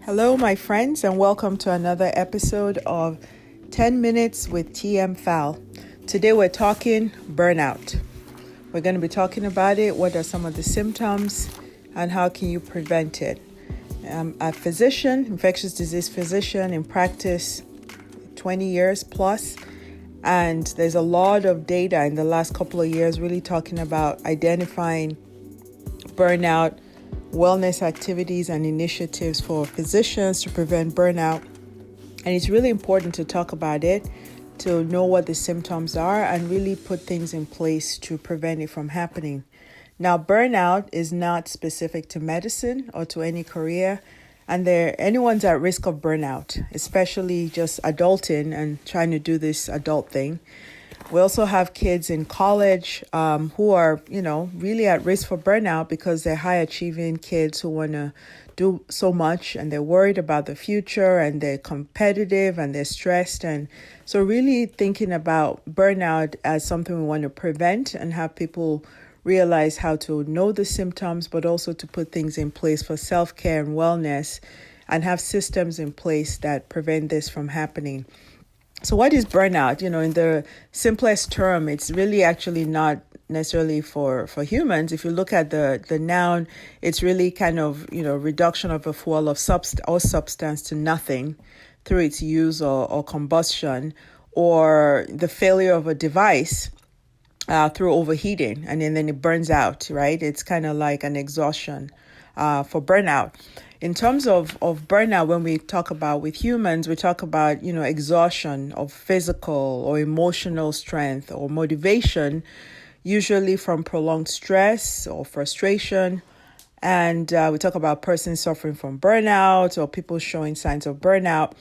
Hello, my friends, and welcome to another episode of 10 Minutes with TmFal. Today we're talking burnout. We're going to be talking about it, what are some of the symptoms, and how can you prevent it. I'm a physician, infectious disease physician in practice, 20 years plus, and there's a lot of data in the last couple of years really talking about identifying burnout, wellness activities and initiatives for physicians to prevent burnout. And it's really important to talk about it, to know what the symptoms are and really put things in place to prevent it from happening. Now, burnout is not specific to medicine or to any career, and anyone's at risk of burnout, especially just adulting and trying to do this adult thing. We also have kids in college who are, really at risk for burnout because they're high achieving kids who want to do so much and they're worried about the future and they're competitive and they're stressed. And so really thinking about burnout as something we want to prevent and have people realize how to know the symptoms, but also to put things in place for self-care and wellness and have systems in place that prevent this from happening. So what is burnout? In the simplest term, it's really actually not necessarily for humans. If you look at the noun, it's really kind of, reduction of a fuel of substance to nothing through its use or combustion, or the failure of a device through overheating, and then it burns out, right? It's kind of like an exhaustion for burnout. In terms of burnout, when we talk about with humans, we talk about, exhaustion of physical or emotional strength or motivation, usually from prolonged stress or frustration. And we talk about persons suffering from burnout or people showing signs of burnout.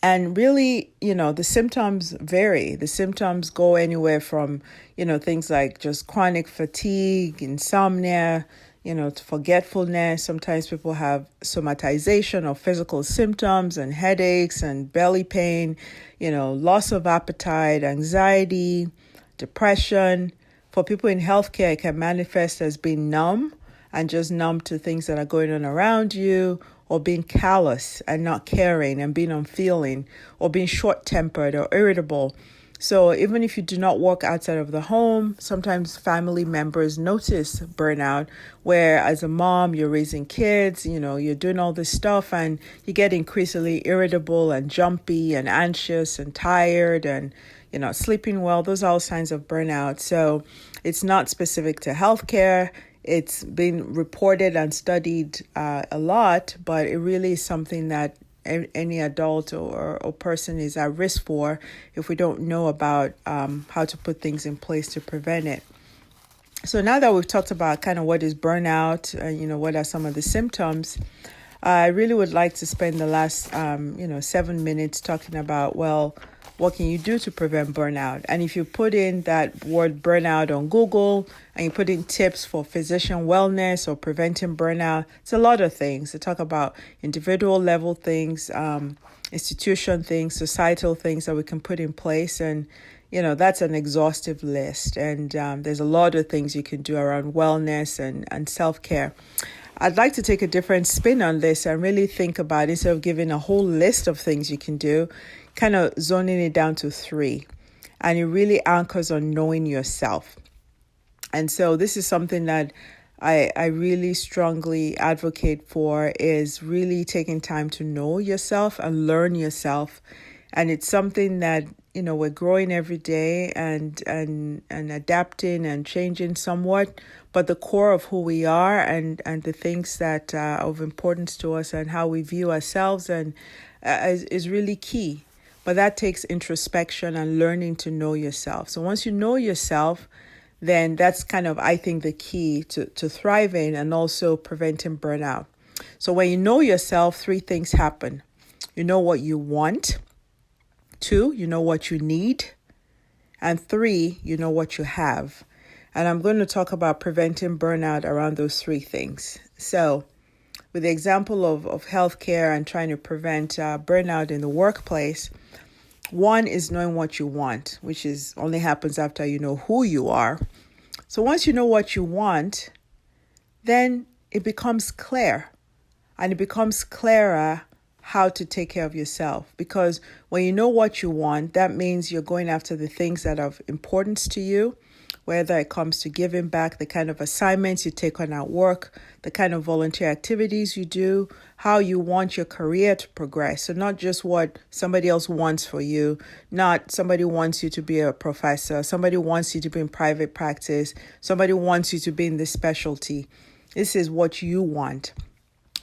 And really, the symptoms vary. The symptoms go anywhere from, things like just chronic fatigue, insomnia, to forgetfulness. Sometimes people have somatization of physical symptoms and headaches and belly pain, loss of appetite, anxiety, depression. For people in healthcare, it can manifest as being numb and just numb to things that are going on around you, or being callous and not caring and being unfeeling, or being short-tempered or irritable. So even if you do not work outside of the home, sometimes family members notice burnout, where as a mom, you're raising kids, you're doing all this stuff and you get increasingly irritable and jumpy and anxious and tired and, sleeping well. Those are all signs of burnout. So it's not specific to healthcare. It's been reported and studied a lot, but it really is something that any adult or person is at risk for if we don't know about how to put things in place to prevent it. So now that we've talked about kind of what is burnout, what are some of the symptoms, I really would like to spend the last 7 minutes talking about, what can you do to prevent burnout? And if you put in that word burnout on Google and you put in tips for physician wellness or preventing burnout, it's a lot of things. They talk about individual level things, institution things, societal things that we can put in place. And, that's an exhaustive list. And there's a lot of things you can do around wellness and self-care. I'd like to take a different spin on this and really think about, instead of giving a whole list of things you can do, kind of zoning it down to 3. And it really anchors on knowing yourself. And so this is something that I really strongly advocate for, is really taking time to know yourself and learn yourself. And it's something that, we're growing every day and adapting and changing somewhat. But the core of who we are and the things that are of importance to us and how we view ourselves and is really key. But that takes introspection and learning to know yourself. So once you know yourself, then that's kind of, I think, the key to thriving and also preventing burnout. So when you know yourself, 3 things happen. You know what you want. 2, you know what you need. And 3, you know what you have. And I'm going to talk about preventing burnout around those 3 things. So with the example of healthcare and trying to prevent burnout in the workplace, 1 is knowing what you want, which is only happens after you know who you are. So once you know what you want, then it becomes clear. and it becomes clearer how to take care of yourself. Because when you know what you want, that means you're going after the things that are of importance to you, whether it comes to giving back, the kind of assignments you take on at work, the kind of volunteer activities you do, how you want your career to progress. So not just what somebody else wants for you, not somebody wants you to be a professor, somebody wants you to be in private practice, somebody wants you to be in this specialty. This is what you want.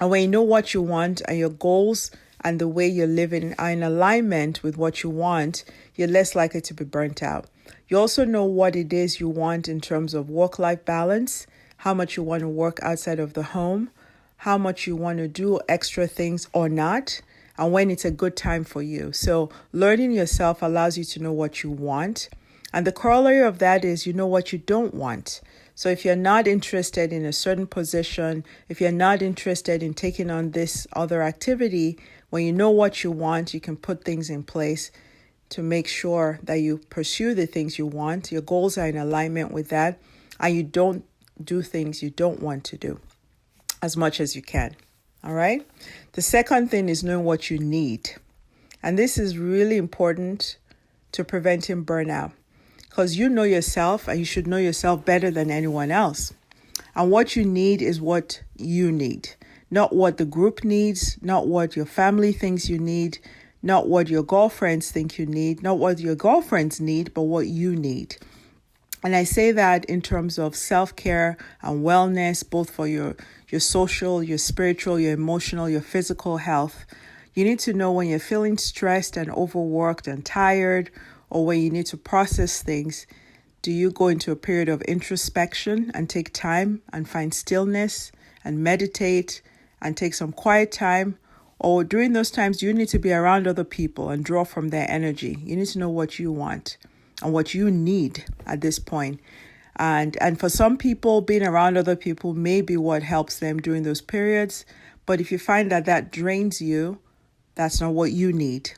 And when you know what you want and your goals and the way you're living are in alignment with what you want, you're less likely to be burnt out. You also know what it is you want in terms of work-life balance, how much you want to work outside of the home, how much you want to do extra things or not, and when it's a good time for you. So learning yourself allows you to know what you want. And the corollary of that is you know what you don't want. So if you're not interested in a certain position, if you're not interested in taking on this other activity, when you know what you want, you can put things in place to make sure that you pursue the things you want. Your goals are in alignment with that, and you don't do things you don't want to do as much as you can. All right? The second thing is knowing what you need. And this is really important to preventing burnout, because you know yourself and you should know yourself better than anyone else. And what you need is what you need, not what the group needs, not what your family thinks you need, not what your girlfriends think you need, not what your girlfriends need, but what you need. And I say that in terms of self-care and wellness, both for your social, your spiritual, your emotional, your physical health. You need to know when you're feeling stressed and overworked and tired, or when you need to process things. Do you go into a period of introspection and take time and find stillness and meditate and take some quiet time? Or during those times, you need to be around other people and draw from their energy. You need to know what you want and what you need at this point. And for some people, being around other people may be what helps them during those periods. But if you find that drains you, that's not what you need.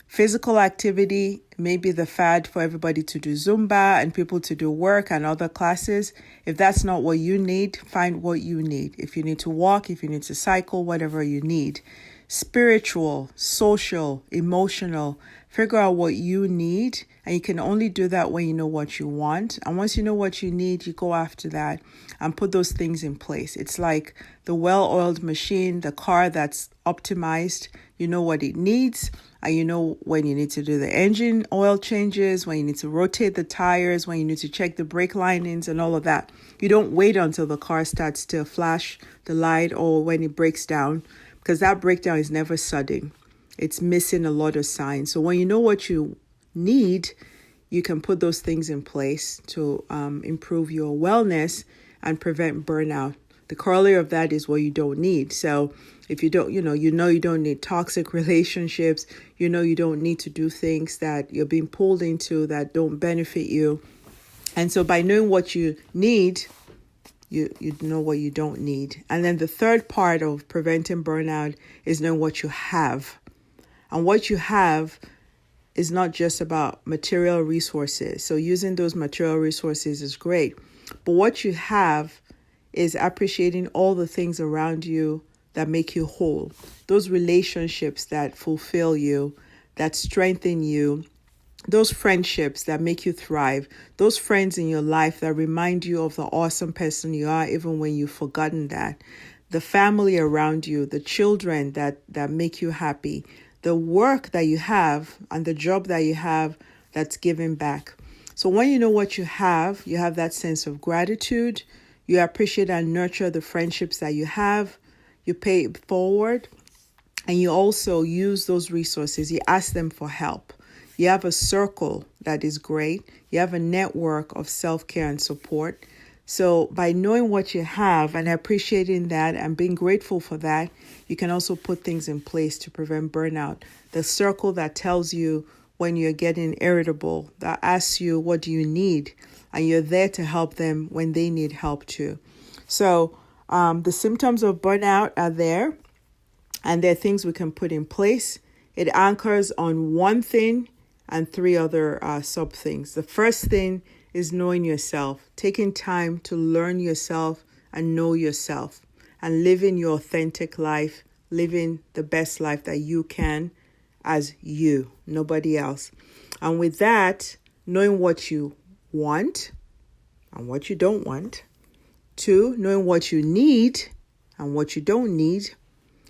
Physical activity may be the fad for everybody to do Zumba and people to do work and other classes. If that's not what you need, find what you need. If you need to walk, if you need to cycle, whatever you need. Spiritual, social, emotional, figure out what you need. And you can only do that when you know what you want. And once you know what you need, you go after that and put those things in place. It's like the well-oiled machine, the car that's optimized. You know what it needs, and you know when you need to do the engine oil changes, when you need to rotate the tires, when you need to check the brake linings and all of that. You don't wait until the car starts to flash the light or when it breaks down, because that breakdown is never sudden. It's missing a lot of signs. So when you know what you need, you can put those things in place to improve your wellness and prevent burnout. The corollary of that is what you don't need. So if you don't, you don't need toxic relationships, you don't need to do things that you're being pulled into that don't benefit you. And so by knowing what you need, you know what you don't need. And then the third part of preventing burnout is knowing what you have. And what you have is not just about material resources. So using those material resources is great. But what you have is appreciating all the things around you that make you whole. Those relationships that fulfill you, that strengthen you, those friendships that make you thrive, those friends in your life that remind you of the awesome person you are, even when you've forgotten that, the family around you, the children that make you happy, the work that you have and the job that you have that's giving back. So when you know what you have that sense of gratitude, you appreciate and nurture the friendships that you have, you pay it forward, and you also use those resources. You ask them for help. You have a circle that is great. You have a network of self-care and support. So by knowing what you have and appreciating that and being grateful for that, you can also put things in place to prevent burnout. The circle that tells you when you're getting irritable, that asks you, what do you need? And you're there to help them when they need help too. So the symptoms of burnout are there, and there are things we can put in place. It anchors on one thing and three other sub things. The first thing is knowing yourself, taking time to learn yourself and know yourself. and living your authentic life, living the best life that you can as you, nobody else. And with that, knowing what you want and what you don't want. 2, knowing what you need and what you don't need,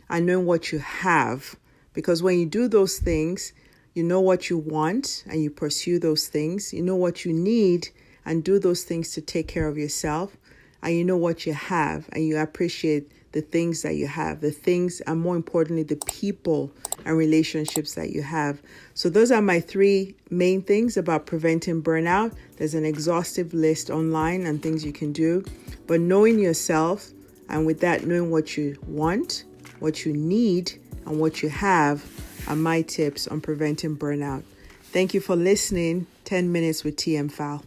and knowing what you have. Because when you do those things, you know what you want and you pursue those things. You know what you need and do those things to take care of yourself. And you know what you have and you appreciate the things that you have, the things, and more importantly, the people and relationships that you have. So those are my 3 main things about preventing burnout. There's an exhaustive list online and things you can do. But knowing yourself, and with that, knowing what you want, what you need, and what you have are my tips on preventing burnout. Thank you for listening. 10 minutes with TmFal.